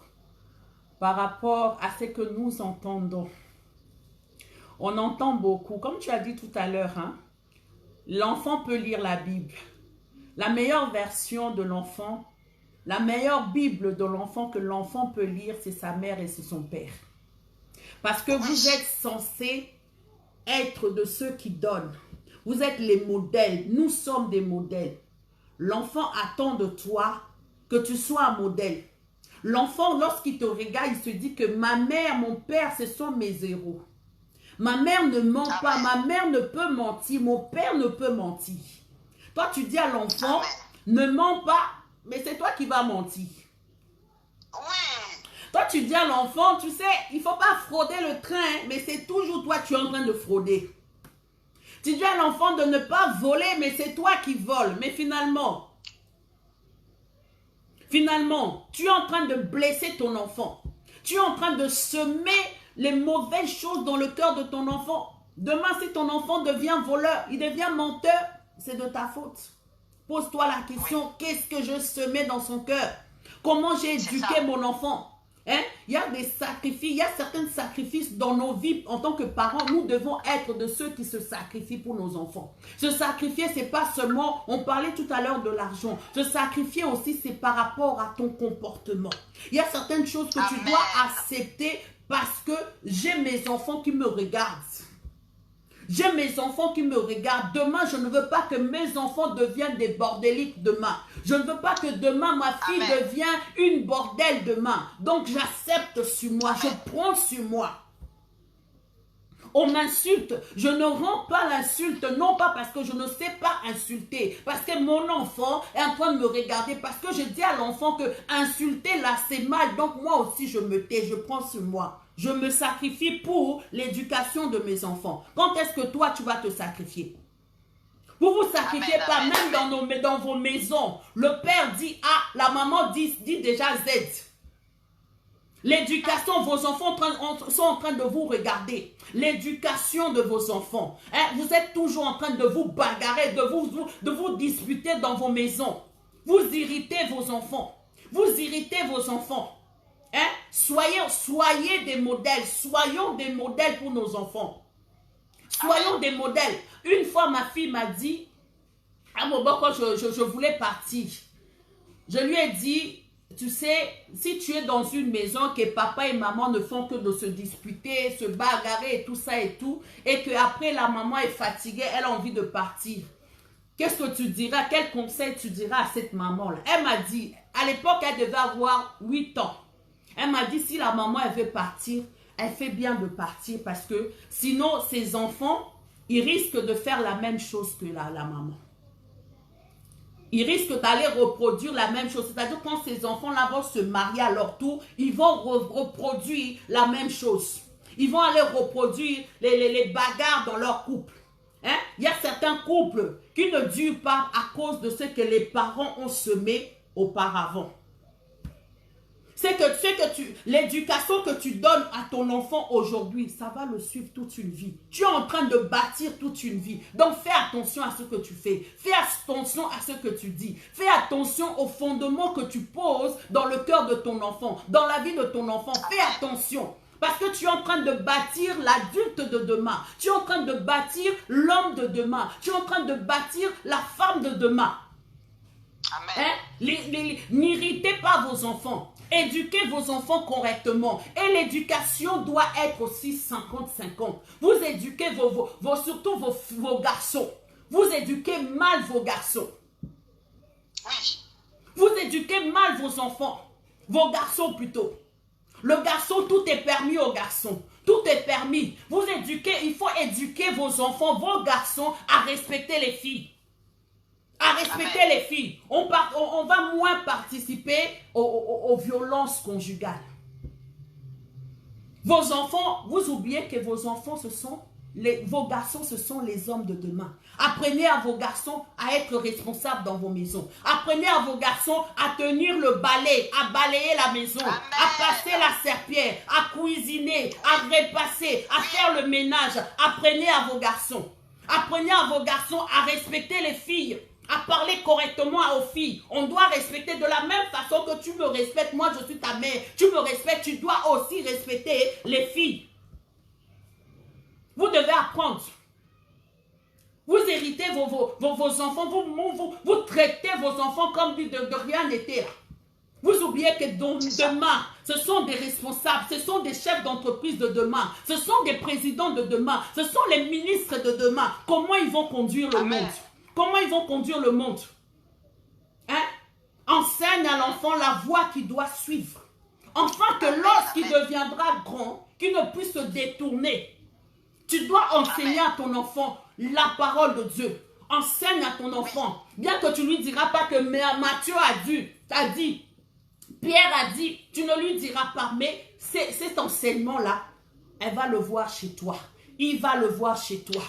par rapport à ce que nous entendons. On entend beaucoup, comme tu as dit tout à l'heure, hein, l'enfant peut lire la Bible. La meilleure version de l'enfant, la meilleure Bible de l'enfant que l'enfant peut lire, c'est sa mère et c'est son père. Parce que vous êtes censés être de ceux qui donnent. Vous êtes les modèles. Nous sommes des modèles. L'enfant attend de toi que tu sois un modèle. L'enfant, lorsqu'il te regarde, il se dit que ma mère, mon père, ce sont mes héros. Ma mère ne ment pas, ma mère ne peut mentir, mon père ne peut mentir. Toi, tu dis à l'enfant, ne mens pas, mais c'est toi qui vas mentir. Oui. Toi, tu dis à l'enfant, tu sais, il ne faut pas frauder le train, mais c'est toujours toi qui es en train de frauder. Tu dis à l'enfant de ne pas voler, mais c'est toi qui voles. Mais finalement, tu es en train de blesser ton enfant. Tu es en train de semer les mauvaises choses dans le cœur de ton enfant. Demain, si ton enfant devient voleur, il devient menteur, c'est de ta faute. Pose-toi la question, qu'est-ce que je semais dans son cœur? Comment j'ai éduqué mon enfant? Hein? Il y a des sacrifices, il y a certains sacrifices dans nos vies en tant que parents. Nous devons être de ceux qui se sacrifient pour nos enfants. Se sacrifier, c'est pas seulement, on parlait tout à l'heure de l'argent. Se sacrifier aussi, c'est par rapport à ton comportement. Il y a certaines choses que tu dois accepter parce que j'ai mes enfants qui me regardent. J'ai mes enfants qui me regardent. Demain, je ne veux pas que mes enfants deviennent des bordéliques demain. Je ne veux pas que demain, ma fille devienne une bordelle demain. Donc, j'accepte sur moi. Je prends sur moi. On m'insulte. Je ne rends pas l'insulte, non pas parce que je ne sais pas insulter. Parce que mon enfant est en train de me regarder. Parce que je dis à l'enfant que insulter là, c'est mal. Donc, moi aussi, je me tais. Je prends sur moi. Je me sacrifie pour l'éducation de mes enfants. Quand est-ce que toi, tu vas te sacrifier? Vous ne vous sacrifiez pas, même dans vos maisons. Le père dit A, la maman dit déjà Z. L'éducation, vos enfants sont en train de vous regarder. L'éducation de vos enfants. Hein, vous êtes toujours en train de vous bagarrer, de vous disputer dans vos maisons. Vous irritez vos enfants. Vous irritez vos enfants. Hein? Soyez des modèles. Soyons des modèles pour nos enfants. Soyons des modèles. Une fois, ma fille m'a dit, à mon bon, quand je voulais partir, je lui ai dit, tu sais, si tu es dans une maison que papa et maman ne font que de se disputer, se bagarrer et tout ça et tout, et qu'après la maman est fatiguée, elle a envie de partir, qu'est-ce que tu diras? Quel conseil tu diras à cette maman-là? Elle m'a dit, à l'époque, elle devait avoir 8 ans. Elle m'a dit, si la maman, elle veut partir, elle fait bien de partir parce que sinon, ses enfants, ils risquent de faire la même chose que la maman. Ils risquent d'aller reproduire la même chose. C'est-à-dire quand ces enfants-là vont se marier à leur tour, ils vont reproduire la même chose. Ils vont aller reproduire les bagarres dans leur couple. Hein? Il y a certains couples qui ne durent pas à cause de ce que les parents ont semé auparavant. C'est que l'éducation que tu donnes à ton enfant aujourd'hui, ça va le suivre toute une vie. Tu es en train de bâtir toute une vie. Donc fais attention à ce que tu fais. Fais attention à ce que tu dis. Fais attention aux fondements que tu poses dans le cœur de ton enfant, dans la vie de ton enfant. Fais attention. Parce que tu es en train de bâtir l'adulte de demain. Tu es en train de bâtir l'homme de demain. Tu es en train de bâtir la femme de demain. Amen. Hein? N'irritez pas vos enfants. Éduquez vos enfants correctement. Et l'éducation doit être aussi 50-50. Vous éduquez surtout vos garçons. Vous éduquez mal vos garçons. Oui. Vous éduquez mal vos enfants. Vos garçons plutôt. Le garçon, tout est permis aux garçons. Tout est permis. Vous éduquez, il faut éduquer vos enfants, vos garçons, à respecter les filles. À respecter les filles. On va moins participer aux violences conjugales. Vos enfants, vous oubliez que vos enfants, vos garçons, ce sont les hommes de demain. Apprenez à vos garçons à être responsables dans vos maisons. Apprenez à vos garçons à tenir le balai, à balayer la maison, Amen. À passer la serpillière, à cuisiner, à repasser, à faire le ménage. Apprenez à vos garçons. Apprenez à vos garçons à respecter les filles. À parler correctement aux filles. On doit respecter de la même façon que tu me respectes. Moi, je suis ta mère. Tu me respectes. Tu dois aussi respecter les filles. Vous devez apprendre. Vous héritez vos enfants. Vous traitez vos enfants comme de rien n'était. Vous oubliez que demain, ce sont des responsables, ce sont des chefs d'entreprise de demain, ce sont des présidents de demain, ce sont les ministres de demain. Comment ils vont conduire le monde? Comment ils vont conduire le monde? Hein? Enseigne à l'enfant la voie qu'il doit suivre. Afin que lorsqu'il deviendra grand, qu'il ne puisse se détourner. Tu dois enseigner à ton enfant la parole de Dieu. Enseigne à ton enfant. Bien que tu ne lui diras pas que Matthieu a dit, Pierre a dit, tu ne lui diras pas. Mais cet enseignement-là, elle va le voir chez toi. Il va le voir chez toi.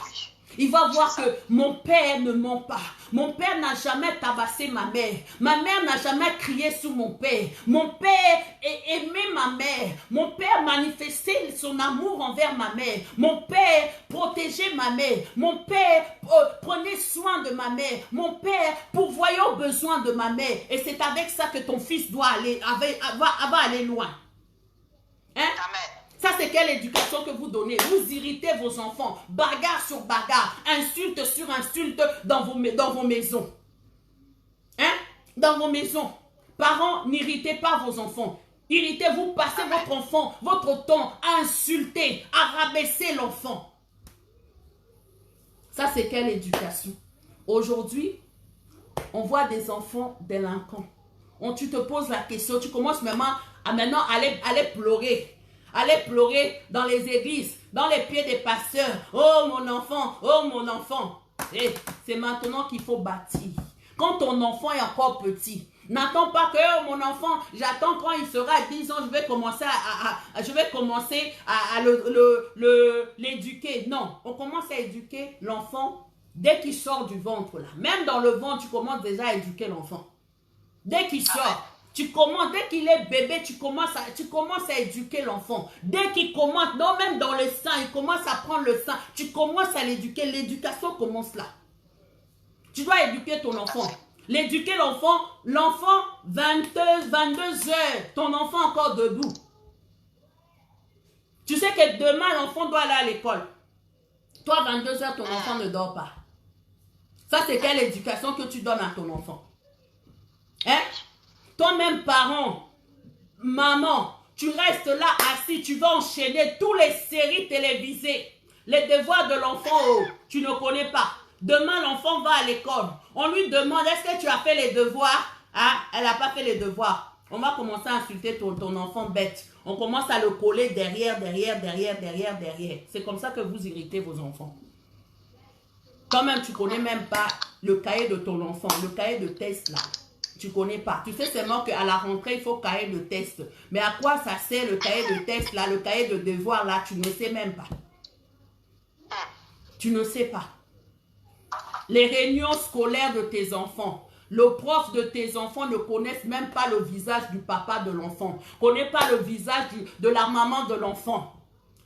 Il va voir que mon père ne ment pas. Mon père n'a jamais tabassé ma mère. Ma mère n'a jamais crié sur mon père. Mon père aimait ma mère. Mon père manifestait son amour envers ma mère. Mon père protégeait ma mère. Mon père prenait soin de ma mère. Mon père pourvoyait aux besoins de ma mère. Et c'est avec ça que ton fils doit aller, va aller loin. Hein? Amen. Ça, c'est quelle éducation que vous donnez? Vous irritez vos enfants, bagarre sur bagarre, insulte sur insulte dans vos maisons. Hein? Dans vos maisons. Parents, n'irritez pas vos enfants. Irritez, vous passez votre enfant, votre temps à insulter, à rabaisser l'enfant. Ça, c'est quelle éducation? Aujourd'hui, on voit des enfants délinquants. Tu te poses la question, tu commences à maintenant aller pleurer. Aller pleurer dans les églises, dans les pieds des pasteurs. Oh mon enfant, oh mon enfant. Et c'est maintenant qu'il faut bâtir. Quand ton enfant est encore petit, n'attends pas que oh, mon enfant, j'attends quand il sera 10 ans, je vais commencer à l'éduquer. Non, on commence à éduquer l'enfant dès qu'il sort du ventre là. Même dans le ventre, tu commences déjà à éduquer l'enfant. Dès qu'il sort. Tu commences, dès qu'il est bébé, tu commences à éduquer l'enfant. Dès qu'il commence, non, même dans le sein, il commence à prendre le sein. Tu commences à l'éduquer. L'éducation commence là. Tu dois éduquer ton enfant. L'éduquer l'enfant, 22 heures, ton enfant encore debout. Tu sais que demain, l'enfant doit aller à l'école. Toi, 22 heures, ton enfant ne dort pas. Ça, c'est quelle éducation que tu donnes à ton enfant? Hein? Toi-même, parent, maman, tu restes là assis, tu vas enchaîner toutes les séries télévisées. Les devoirs de l'enfant, oh, tu ne connais pas. Demain, l'enfant va à l'école. On lui demande, est-ce que tu as fait les devoirs? Ah, elle n'a pas fait les devoirs. On va commencer à insulter ton enfant bête. On commence à le coller derrière. C'est comme ça que vous irritez vos enfants. Toi-même, tu ne connais même pas le cahier de ton enfant, le cahier de test là. Tu ne connais pas. Tu sais seulement qu'à la rentrée, il faut cahier de test. Mais à quoi ça sert le cahier de test là, le cahier de devoir là? Tu ne sais même pas. Tu ne sais pas. Les réunions scolaires de tes enfants. Le prof de tes enfants ne connaissent même pas le visage du papa de l'enfant. Ne connaît pas le visage de la maman de l'enfant.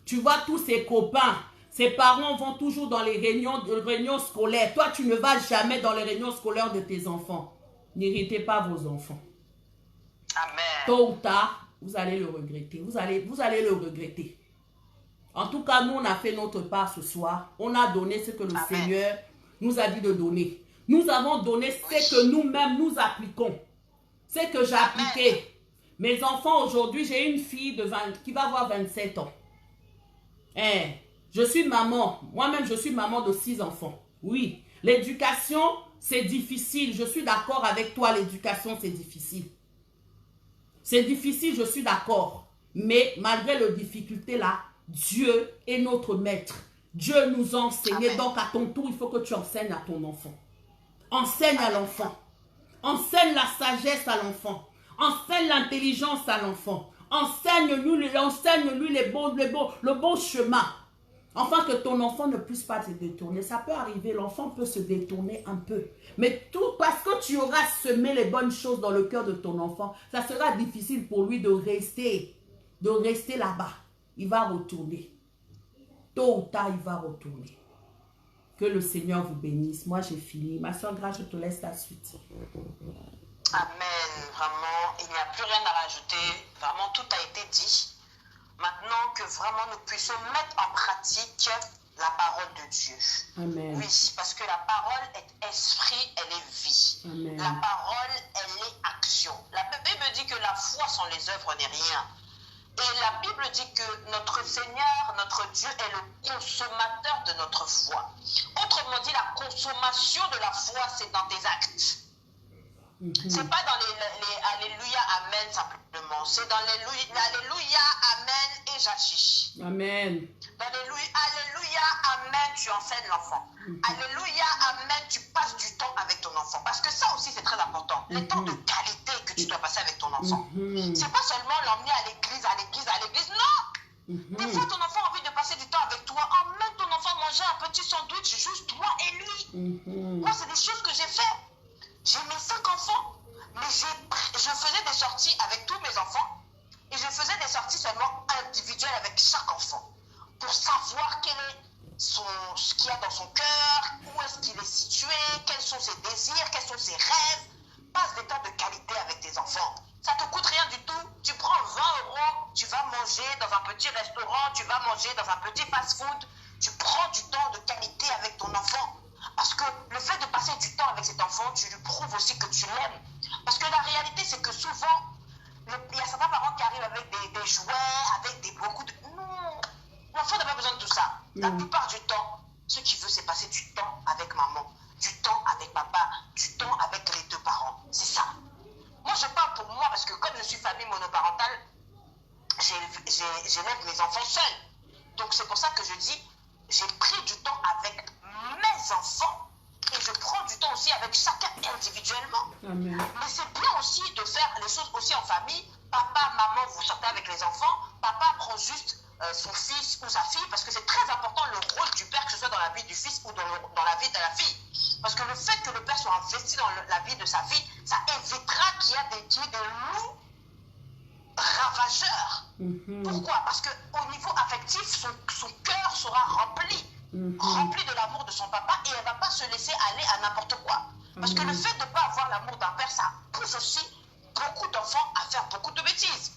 Tu vois tous ses copains. Ses parents vont toujours dans les réunions scolaires. Toi, tu ne vas jamais dans les réunions scolaires de tes enfants. N'irritez pas vos enfants. Amen. Tôt ou tard, vous allez le regretter. Vous allez le regretter. En tout cas, nous, on a fait notre part ce soir. On a donné ce que le Seigneur nous a dit de donner. Nous avons donné ce que nous-mêmes nous appliquons. Ce que j'ai appliqué. Mes enfants, aujourd'hui, j'ai une fille qui va avoir 27 ans. Je suis maman. Moi-même, je suis maman de 6 enfants. Oui, l'éducation, c'est difficile. Je suis d'accord avec toi, l'éducation, c'est difficile. C'est difficile, je suis d'accord. Mais malgré les difficultés là, Dieu est notre maître. Dieu nous a enseigné. Amen. Donc à ton tour, il faut que tu enseignes à ton enfant. Enseigne à l'enfant. Enseigne la sagesse à l'enfant. Enseigne l'intelligence à l'enfant. Enseigne-lui le bon chemin. Afin que ton enfant ne puisse pas se détourner. Ça peut arriver, l'enfant peut se détourner un peu. Mais tout parce que tu auras semé les bonnes choses dans le cœur de ton enfant, ça sera difficile pour lui de rester là-bas. Il va retourner. Tôt ou tard, il va retourner. Que le Seigneur vous bénisse. Moi, j'ai fini. Ma soeur Grace, je te laisse la suite. Amen. Vraiment, il n'y a plus rien à rajouter. Vraiment, tout a été dit. Maintenant que vraiment nous puissions mettre en pratique la parole de Dieu. Amen. Oui, parce que la parole est esprit, elle est vie. Amen. La parole, elle est action. La Bible dit que la foi sans les œuvres n'est rien. Et la Bible dit que notre Seigneur, notre Dieu est le consommateur de notre foi. Autrement dit, la consommation de la foi, c'est dans tes actes. C'est pas dans les Alléluia, Amen simplement. C'est dans les Alléluia, Amen et j'agis. Amen. Dans les Alléluia, Amen, tu enseignes l'enfant. Alléluia, Amen, tu passes du temps avec ton enfant. Parce que ça aussi, c'est très important. Les temps de qualité que tu dois passer avec ton enfant. C'est pas seulement l'emmener à l'église. Non! Des fois, ton enfant a envie de passer du temps avec toi. Emmène ton enfant manger un petit sandwich juste toi et lui. Moi, c'est des choses que j'ai fait. J'ai mes 5 enfants, mais je faisais des sorties avec tous mes enfants et je faisais des sorties seulement individuelles avec chaque enfant pour savoir quel est ce qu'il y a dans son cœur, où est-ce qu'il est situé, quels sont ses désirs, quels sont ses rêves. Passe des temps de qualité avec tes enfants. Ça ne te coûte rien du tout. Tu prends 20 €, tu vas manger dans un petit restaurant, tu vas manger dans un petit fast-food. Tu prends du temps de qualité avec ton enfant. Parce que le fait de passer du temps avec cet enfant, tu lui prouves aussi que tu l'aimes. Parce que la réalité, c'est que souvent, il y a certains parents qui arrivent avec des jouets, avec beaucoup de... Non, l'enfant n'a pas besoin de tout ça. La plupart du temps, ce qu'il veut, c'est passer du temps avec maman, du temps avec papa, du temps avec les 2 parents. C'est ça. Moi, je parle pour moi parce que comme je suis famille monoparentale, j'élève mes enfants seuls. Donc, c'est pour ça que je dis, j'ai pris du temps avec mes enfants et je prends du temps aussi avec chacun individuellement. Amen. Mais c'est bien aussi de faire les choses aussi en famille. Papa, maman, vous sortez avec les enfants. Papa prend juste son fils ou sa fille parce que c'est très important le rôle du père, que ce soit dans la vie du fils ou dans la vie de la fille. Parce que le fait que le père soit investi dans la vie de sa fille, ça évitera qu'il y ait des loups ravageurs. Pourquoi? Parce qu'au niveau affectif, son cœur sera rempli. Rempli de l'amour de son papa et elle ne va pas se laisser aller à n'importe quoi. Parce que le fait de ne pas avoir l'amour d'un père, ça pousse aussi beaucoup d'enfants à faire beaucoup de bêtises.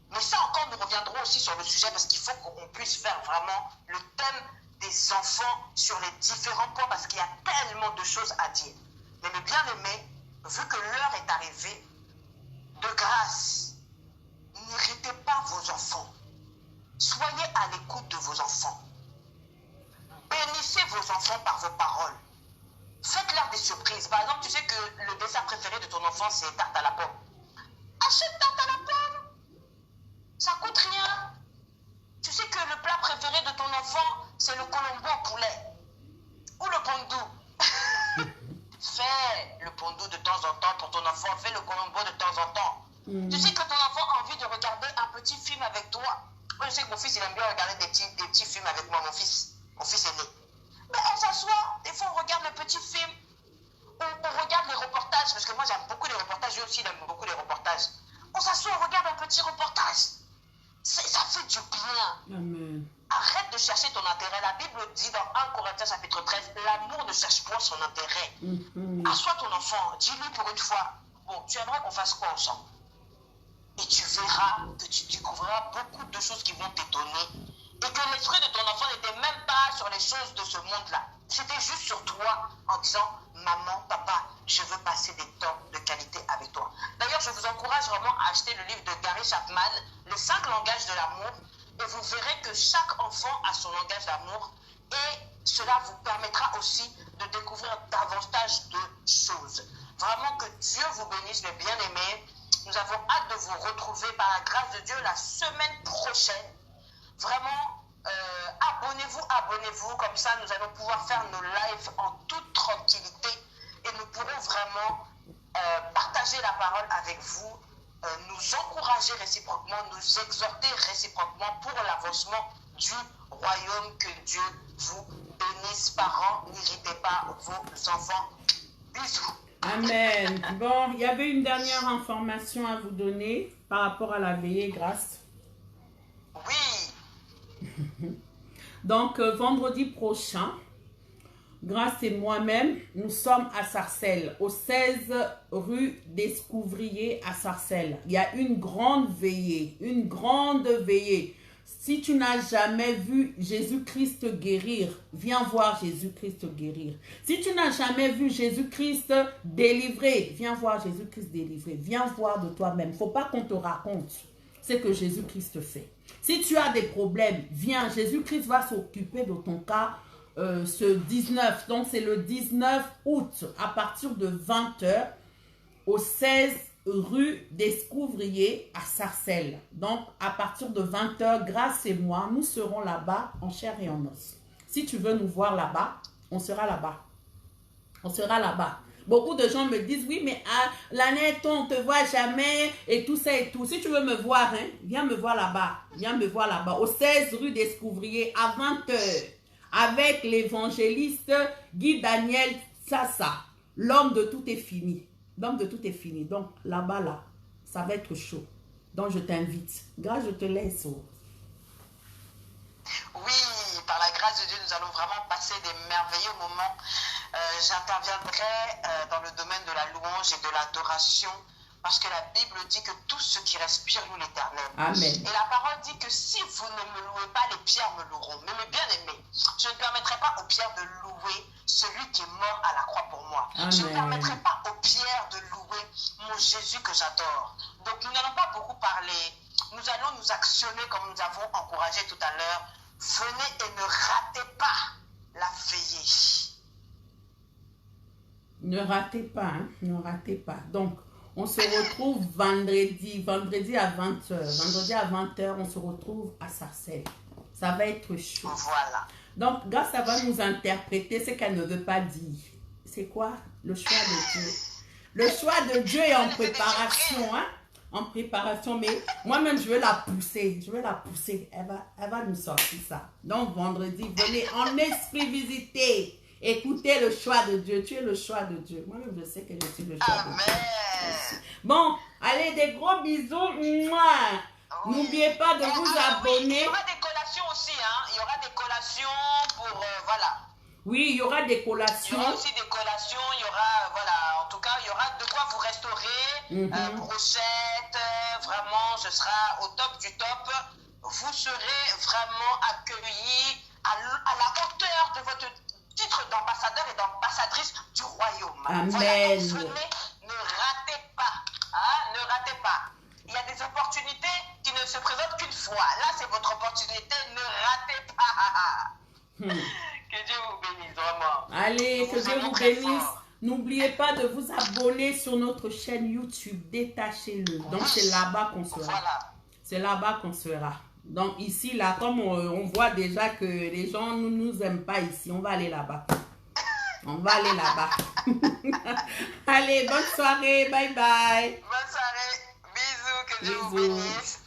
Mais ça encore, nous reviendrons aussi sur le sujet parce qu'il faut qu'on puisse faire vraiment le thème des enfants sur les différents points parce qu'il y a tellement de choses à dire. Mais mes bien-aimés, vu que l'heure est arrivée, de grâce, n'irritez pas vos enfants. Soyez à l'écoute de vos enfants. Bénissez vos enfants par vos paroles. Faites-leur des surprises. Par exemple, tu sais que le dessert préféré de ton enfant, c'est tarte à la pomme. Achète tarte à la pomme. Ça coûte rien. Tu sais que le plat préféré de ton enfant, c'est le colombo au poulet. Ou le pondou. Fais le pondou de temps en temps pour ton enfant. Fais le colombo de temps en temps. Tu sais que ton enfant a envie de regarder un petit film avec toi. Moi, je sais que mon fils, il aime bien regarder des petits films avec moi, mon fils aîné. Mais on s'assoit, des fois on regarde le petit film, on regarde les reportages, parce que moi j'aime beaucoup les reportages, lui aussi il aime beaucoup les reportages. On s'assoit, on regarde un petit reportage. Ça fait du bien. Amen. Arrête de chercher ton intérêt. La Bible dit dans 1 Corinthiens chapitre 13, l'amour ne cherche point son intérêt. Assois ton enfant, dis-lui pour une fois, bon, tu aimerais qu'on fasse quoi ensemble? Et tu verras que tu découvriras beaucoup de choses qui vont t'étonner. Et que l'esprit de ton enfant n'était même pas sur les choses de ce monde-là. C'était juste sur toi en disant, maman, papa, je veux passer des temps de qualité avec toi. D'ailleurs, je vous encourage vraiment à acheter le livre de Gary Chapman, Les 5 langages de l'amour. Et vous verrez que chaque enfant a son langage d'amour. Et cela vous permettra aussi de découvrir davantage de choses. Vraiment que Dieu vous bénisse, mes bien-aimés. Nous avons hâte de vous retrouver par la grâce de Dieu la semaine prochaine. Vraiment, abonnez-vous, comme ça nous allons pouvoir faire nos lives en toute tranquillité et nous pourrons vraiment partager la parole avec vous, nous encourager réciproquement, nous exhorter réciproquement pour l'avancement du royaume. Que Dieu vous bénisse. Parents, n'irritez pas vos enfants. Bisous. Amen. Bon, il y avait une dernière information à vous donner par rapport à la veillée grâce. Oui. Donc, vendredi prochain, Grâce et moi-même, nous sommes à Sarcelles, au 16 rue d'Escouvrier à Sarcelles. Il y a une grande veillée, une grande veillée. Si tu n'as jamais vu Jésus-Christ guérir, viens voir Jésus-Christ guérir. Si tu n'as jamais vu Jésus-Christ délivrer, viens voir Jésus-Christ délivrer. Viens voir de toi-même. Il ne faut pas qu'on te raconte ce que Jésus-Christ fait. Si tu as des problèmes, viens. Jésus-Christ va s'occuper de ton cas ce 19. Donc, c'est le 19 août à partir de 20h au 16 rue d'Escouvrier à Sarcelles. Donc, à partir de 20h, Grâce et moi, nous serons là-bas en chair et en os. Si tu veux nous voir là-bas, on sera là-bas. On sera là-bas. Beaucoup de gens me disent, oui, mais à l'année, on ne te voit jamais et tout ça et tout. Si tu veux me voir, hein, viens me voir là-bas. Viens me voir là-bas. Au 16 rue d'Escouvrier à 20h. avec l'évangéliste Guy Daniel Sassa. L'homme de tout est fini. L'homme de tout est fini. Donc, là-bas, là, ça va être chaud. Donc, je t'invite. Grâce, je te laisse. Oui, par la grâce de Dieu, nous allons vraiment passer des merveilleux moments. J'interviendrai dans le domaine de la louange et de l'adoration parce que la Bible dit que tout ce qui respire loue l'Éternel. Amen. Et la parole dit que si vous ne me louez pas, les pierres me loueront. Mais mes bien-aimés, je ne permettrai pas aux pierres de louer celui qui est mort à la croix pour moi. Amen. Je ne permettrai pas aux pierres de louer mon Jésus que j'adore. Donc nous n'allons pas beaucoup parler. Nous allons nous actionner comme nous avons encouragé tout à l'heure. Venez et ne ratez pas la veillée. Ne ratez pas, hein? Ne ratez pas. Donc, on se retrouve vendredi à 20h. Vendredi à 20h, on se retrouve à Sarcelles. Ça va être chaud. Voilà. Donc, Grâce, ça va nous interpréter ce qu'elle ne veut pas dire. C'est quoi? Le choix de Dieu. Le choix de Dieu est en préparation, hein? En préparation, mais moi-même, je veux la pousser. Je veux la pousser. Elle va nous sortir ça. Donc, vendredi, venez en esprit visiter. Écoutez le choix de Dieu. Tu es le choix de Dieu. Moi-même, je sais que je suis le choix de Dieu. Amen. Bon, allez, des gros bisous. Mouah. Oui. N'oubliez pas de vous abonner. Oui, il y aura des collations aussi, hein. Il y aura des collations pour, voilà. Oui, il y aura des Il y collations. aura aussi des collations, il y aura, voilà, en tout cas, il y aura de quoi vous restaurer, brochettes, vraiment, ce sera au top du top. Vous serez vraiment accueillis à la hauteur de votre titre d'ambassadeur et d'ambassadrice du royaume. Amen. Voilà, donc venez, ne ratez pas, hein, ne ratez pas. Il y a des opportunités qui ne se présentent qu'une fois. Là, c'est votre opportunité, ne ratez pas. Que Dieu vous bénisse, vraiment. Allez, que Dieu vous bénisse. N'oubliez pas de vous abonner sur notre chaîne YouTube. Détachez-le. Donc, c'est là-bas qu'on sera. Voilà. C'est là-bas qu'on sera. Donc, ici, là, comme on voit déjà que les gens ne nous aiment pas ici, on va aller là-bas. On va aller là-bas. Allez, bonne soirée. Bye bye. Bonne soirée. Bisous. Que Dieu vous Bisous. bénisse.